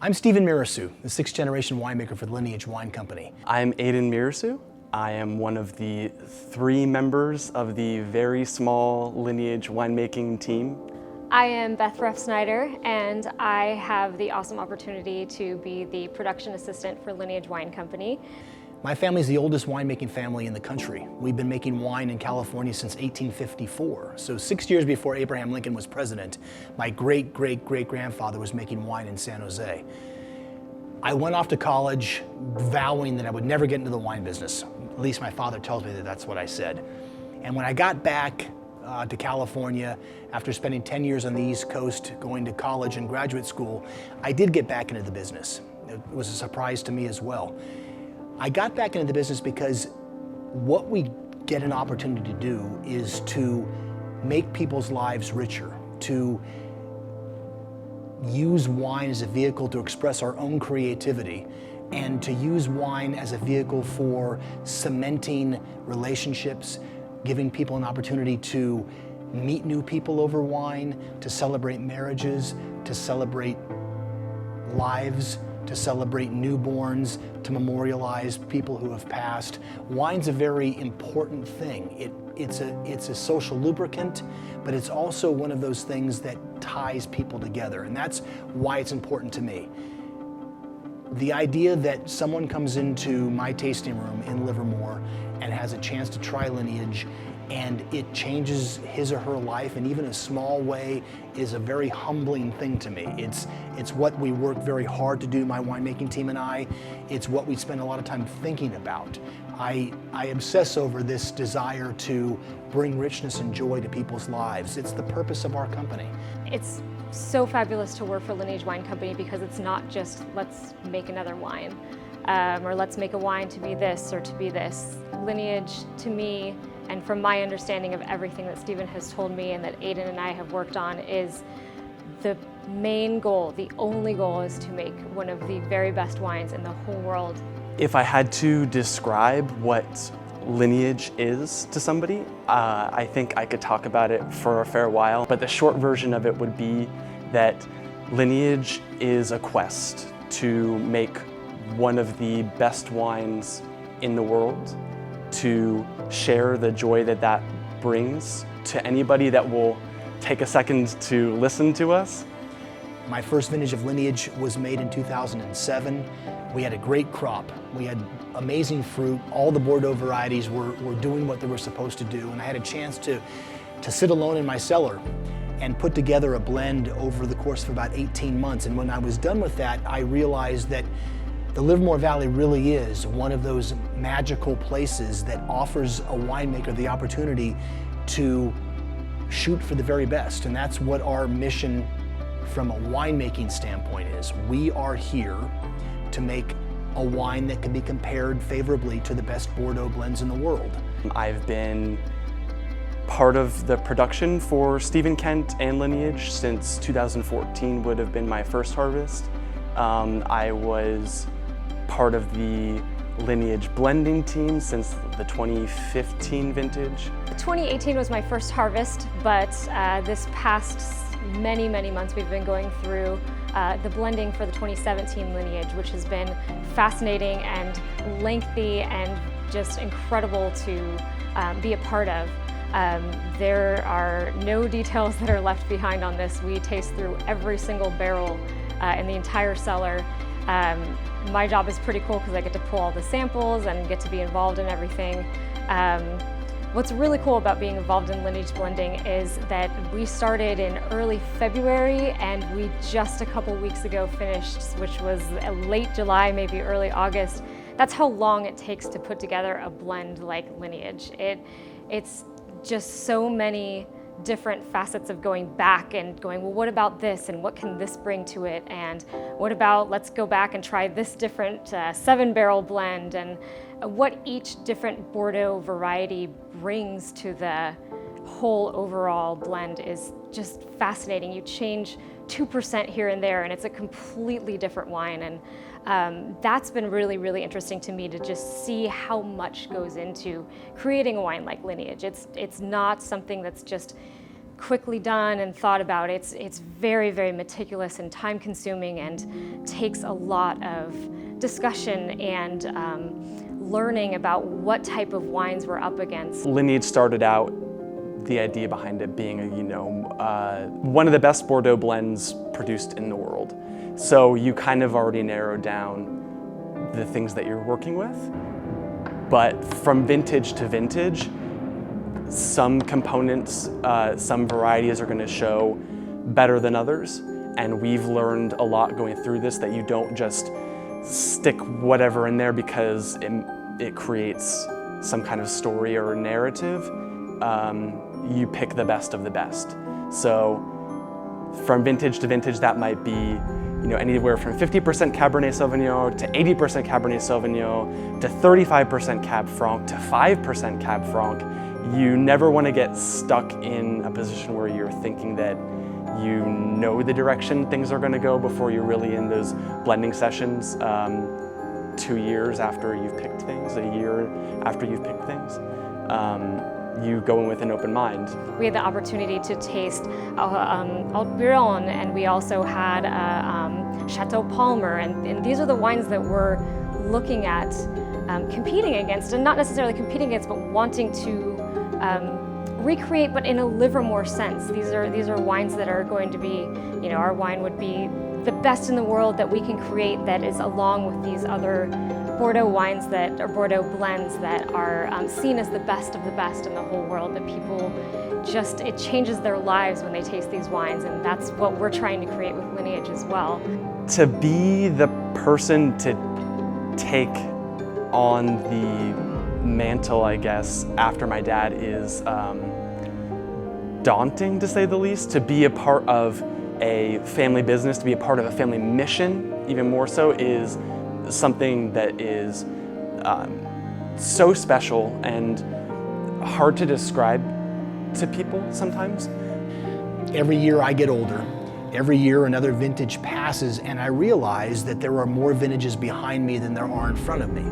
I'm Stephen Mirasu, the sixth generation winemaker for the Lineage Wine Company. I'm Aiden Mirasu. I am one of the 3 members of the very small Lineage winemaking team. I am Beth Ruff-Snyder, and I have the awesome opportunity to be the production assistant for Lineage Wine Company. My family is the oldest winemaking family in the country. We've been making wine in California since 1854. So 6 years before Abraham Lincoln was president, my great-great-great-grandfather was making wine in San Jose. I went off to college vowing that I would never get into the wine business. At least my father tells me that that's what I said. And when I got back to California, after spending 10 years on the East Coast, going to college and graduate school, I did get back into the business. It was a surprise to me as well. I got back into the business because what we get an opportunity to do is to make people's lives richer, to use wine as a vehicle to express our own creativity, and to use wine as a vehicle for cementing relationships, giving people an opportunity to meet new people over wine, to celebrate marriages, to celebrate lives, to celebrate newborns, to memorialize people who have passed. Wine's a very important thing. It's a social lubricant, but it's also one of those things that ties people together, and that's why it's important to me. The idea that someone comes into my tasting room in Livermore and has a chance to try Lineage and it changes his or her life in even a small way is a very humbling thing to me. It's what we work very hard to do, my winemaking team and I. It's what we spend a lot of time thinking about. I obsess over this desire to bring richness and joy to people's lives. It's the purpose of our company. It's so fabulous to work for Lineage Wine Company because it's not just let's make another wine or let's make a wine to be this or to be this. Lineage, to me, and from my understanding of everything that Stephen has told me and that Aiden and I have worked on, is the main goal, the only goal, is to make one of the very best wines in the whole world. If I had to describe what Lineage is to somebody, I think I could talk about it for a fair while, but the short version of it would be that Lineage is a quest to make one of the best wines in the world, to share the joy that that brings to anybody that will take a second to listen to us. My first vintage of Lineage was made in 2007. We had a great crop. We had amazing fruit. All the Bordeaux varieties were doing what they were supposed to do, and I had a chance to sit alone in my cellar and put together a blend over the course of about 18 months. And when I was done with that, I realized that the Livermore Valley really is one of those magical places that offers a winemaker the opportunity to shoot for the very best. And that's what our mission from a winemaking standpoint is. We are here to make a wine that can be compared favorably to the best Bordeaux blends in the world. I've been part of the production for Stephen Kent and Lineage since 2014 would have been my first harvest. I was part of the Lineage blending team since the 2015 vintage. 2018 was my first harvest, but this past many months we've been going through the blending for the 2017 Lineage, which has been fascinating and lengthy and just incredible to be a part of. There are no details that are left behind on this. We taste through every single barrel in the entire cellar. My job is pretty cool because I get to pull all the samples and get to be involved in everything. What's really cool about being involved in Lineage blending is that we started in early February and we just a couple weeks ago finished, which was late July, maybe early August. That's how long it takes to put together a blend like Lineage. It's just so many different facets of going back and going, well, what about this and what can this bring to it, and what about let's go back and try this different 7-barrel blend, and what each different Bordeaux variety brings to the whole overall blend is just fascinating. You change 2% here and there and it's a completely different wine, and that's been really interesting to me, to just see how much goes into creating a wine like Lineage. It's not something that's just quickly done and thought about. It's very, very meticulous and time consuming and takes a lot of discussion and learning about what type of wines we're up against. Lineage started out, the idea behind it being, one of the best Bordeaux blends produced in the world. So you kind of already narrowed down the things that you're working with. But from vintage to vintage, some components, some varieties are going to show better than others. And we've learned a lot going through this, that you don't just stick whatever in there because it creates some kind of story or narrative. You pick the best of the best. So from vintage to vintage, that might be anywhere from 50% Cabernet Sauvignon to 80% Cabernet Sauvignon to 35% Cab Franc to 5% Cab Franc. You never want to get stuck in a position where you're thinking that you know the direction things are going to go before you're really in those blending sessions 2 years after you've picked things, a year after you've picked things. You go in with an open mind. We had the opportunity to taste Albiron, and we also had Chateau Palmer, and these are the wines that we're looking at competing against, and not necessarily competing against, but wanting to recreate, but in a Livermore sense. These are wines that are going to be, our wine would be the best in the world that we can create, that is along with these other Bordeaux wines that are Bordeaux blends that are seen as the best of the best in the whole world, that people it changes their lives when they taste these wines, and that's what we're trying to create with Lineage as well. To be the person to take on the mantle, I guess, after my dad is daunting, to say the least. To be a part of a family business, to be a part of a family mission, even more so, is something that is so special and hard to describe to people sometimes. Every year I get older, every year another vintage passes, and I realize that there are more vintages behind me than there are in front of me.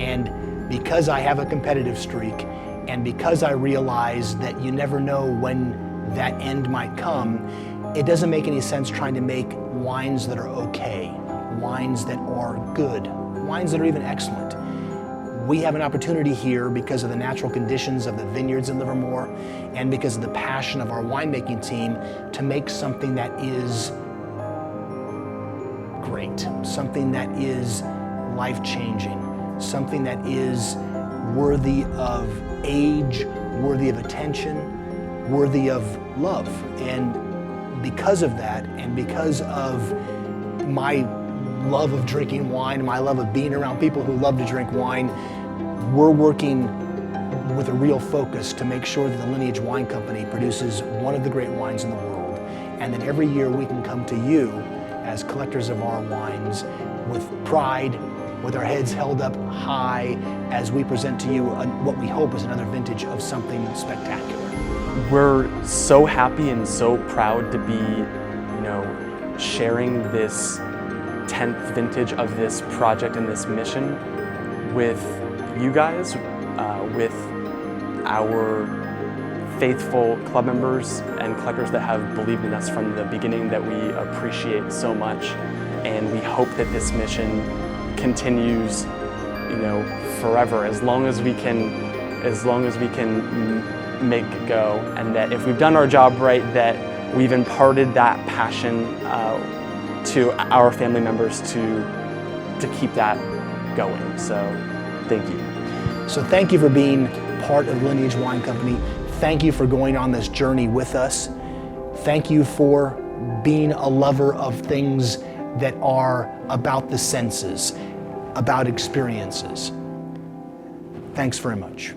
And because I have a competitive streak, and because I realize that you never know when that end might come, it doesn't make any sense trying to make wines that are okay, wines that are good, wines that are even excellent. We have an opportunity here because of the natural conditions of the vineyards in Livermore and because of the passion of our winemaking team to make something that is great, something that is life-changing, something that is worthy of age, worthy of attention, worthy of love. And because of that, and because of my love of drinking wine, my love of being around people who love to drink wine, we're working with a real focus to make sure that the Lineage Wine Company produces one of the great wines in the world, and that every year we can come to you as collectors of our wines with pride, with our heads held up high as we present to you what we hope is another vintage of something spectacular. We're so happy and so proud to be, sharing this 10th vintage of this project and this mission with you guys, with our faithful club members and collectors that have believed in us from the beginning, that we appreciate so much. And we hope that this mission continues, forever, as long as we can make it go. And that if we've done our job right, that we've imparted that passion to our family members to keep that going. So thank you. So thank you for being part of Lineage Wine Company. Thank you for going on this journey with us. Thank you for being a lover of things that are about the senses, about experiences. Thanks very much.